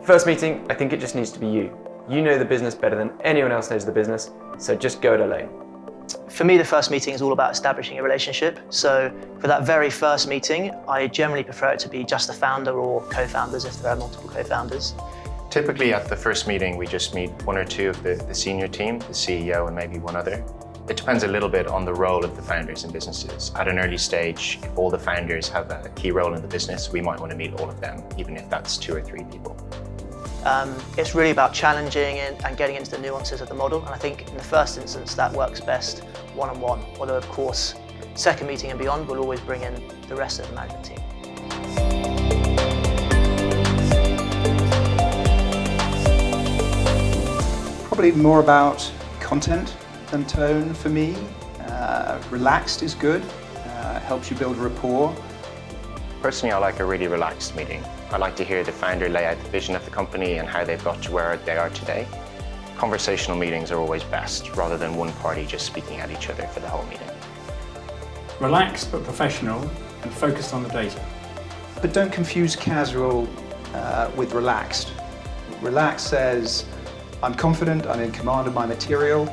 First meeting, I think it just needs to be you. You know the business better than anyone else knows the business, so just go it alone. For me, the first meeting is all about establishing a relationship. So for that very first meeting, I generally prefer it to be just the founder or co-founders if there are multiple co-founders. Typically at the first meeting, we just meet one or two of the senior team, the CEO and maybe one other. It depends a little bit on the role of the founders in businesses. At an early stage, if all the founders have a key role in the business, we might want to meet all of them, even if that's 2 or 3 people. It's really about challenging and getting into the nuances of the model. And I think in the first instance, that works best one-on-one. Although of course, second meeting and beyond, we'll always bring in the rest of the management team. Probably more about content than tone for me. Relaxed is good, helps you build rapport. Personally, I like a really relaxed meeting. I like to hear the founder lay out the vision of the company and how they've got to where they are today. Conversational meetings are always best, rather than one party just speaking at each other for the whole meeting. Relaxed but professional and focused on the data. But don't confuse casual with relaxed. Relaxed says, I'm confident, I'm in command of my material.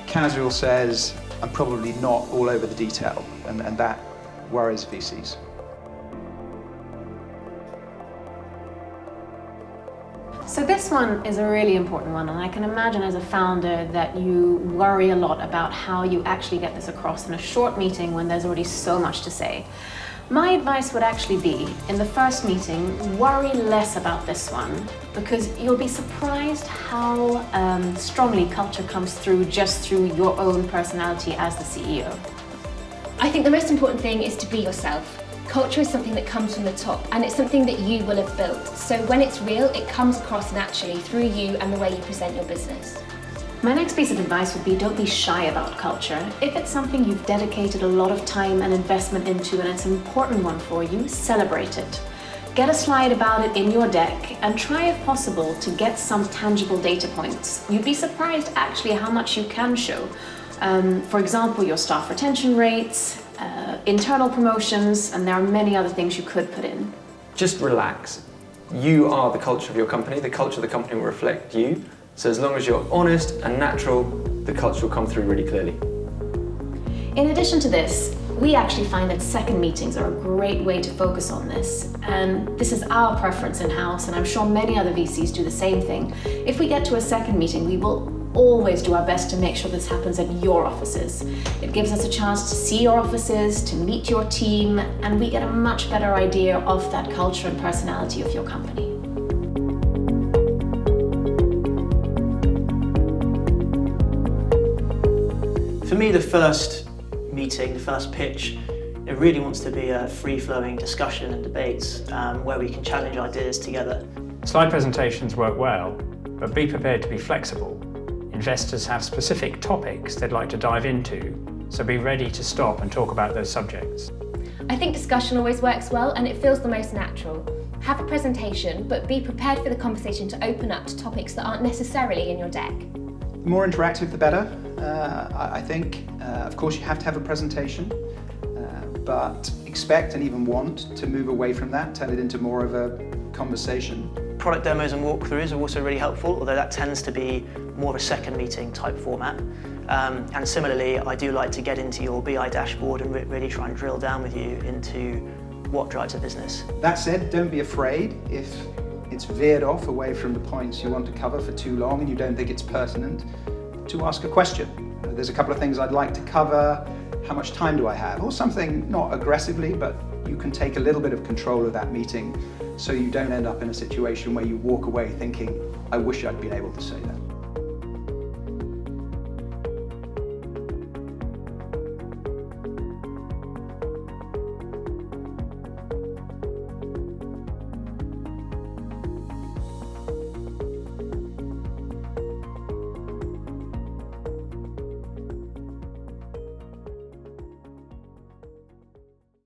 Casual says, I'm probably not all over the detail, and that worries VCs. So this one is a really important one, and I can imagine as a founder that you worry a lot about how you actually get this across in a short meeting when there's already so much to say. My advice would actually be, in the first meeting, worry less about this one, because you'll be surprised how strongly culture comes through just through your own personality as the CEO. I think the most important thing is to be yourself. Culture is something that comes from the top, and it's something that you will have built. So when it's real, it comes across naturally through you and the way you present your business. My next piece of advice would be, don't be shy about culture. If it's something you've dedicated a lot of time and investment into and it's an important one for you, celebrate it. Get a slide about it in your deck and try if possible to get some tangible data points. You'd be surprised actually how much you can show. For example, your staff retention rates, internal promotions, and there are many other things you could put in. Just relax. You are the culture of your company. The culture of the company will reflect you. So as long as you're honest and natural, the culture will come through really clearly. In addition to this, we actually find that second meetings are a great way to focus on this. And this is our preference in-house, and I'm sure many other VCs do the same thing. If we get to a second meeting, we will always do our best to make sure this happens at your offices. It gives us a chance to see your offices, to meet your team, and we get a much better idea of that culture and personality of your company. For me, the first meeting, the first pitch, it really wants to be a free-flowing discussion and debates where we can challenge ideas together. Slide presentations work well, but be prepared to be flexible. Investors have specific topics they'd like to dive into, so be ready to stop and talk about those subjects. I think discussion always works well and it feels the most natural. Have a presentation, but be prepared for the conversation to open up to topics that aren't necessarily in your deck. The more interactive, the better, I think. Of course, you have to have a presentation, but expect and even want to move away from that, turn it into more of a conversation. Product demos and walkthroughs are also really helpful, although that tends to be more of a second meeting type format. And similarly, I do like to get into your BI dashboard and really try and drill down with you into what drives a business. That said, don't be afraid if it's veered off away from the points you want to cover for too long and you don't think it's pertinent, to ask a question. There's a couple of things I'd like to cover, how much time do I have? Or something, not aggressively, but you can take a little bit of control of that meeting so you don't end up in a situation where you walk away thinking, I wish I'd been able to say that.